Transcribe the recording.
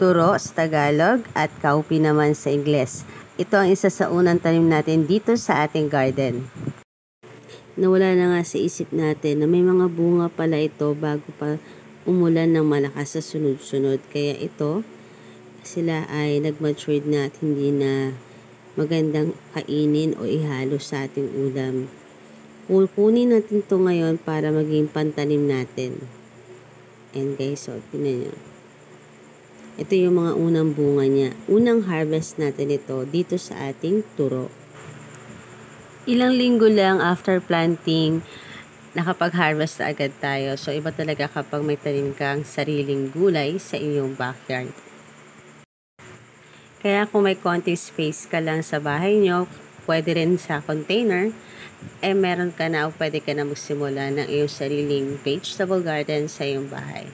turo sa Tagalog at kaupi naman sa Ingles. Ito ang isa sa unang tanim natin dito sa ating garden. Nawala na nga sa isip natin na may mga bunga pala ito bago pa umulan ng malakas sa sunod-sunod. Kaya ito, sila ay nag-matured na at hindi na magandang kainin o ihalo sa ating ulam. Kukunin natin ito ngayon para maging pantanim natin. And guys, so, tingnan nyo. Ito yung mga unang bunga niya. Unang harvest natin ito dito sa ating turo. Ilang linggo lang after planting, nakapag-harvest na agad tayo. So, iba talaga kapag may tanim kang sariling gulay sa iyong backyard. Kaya kung may konti space ka lang sa bahay nyo, pwede rin sa container, meron ka na o pwede ka na magsimula ng iyong sariling vegetable garden sa iyong bahay.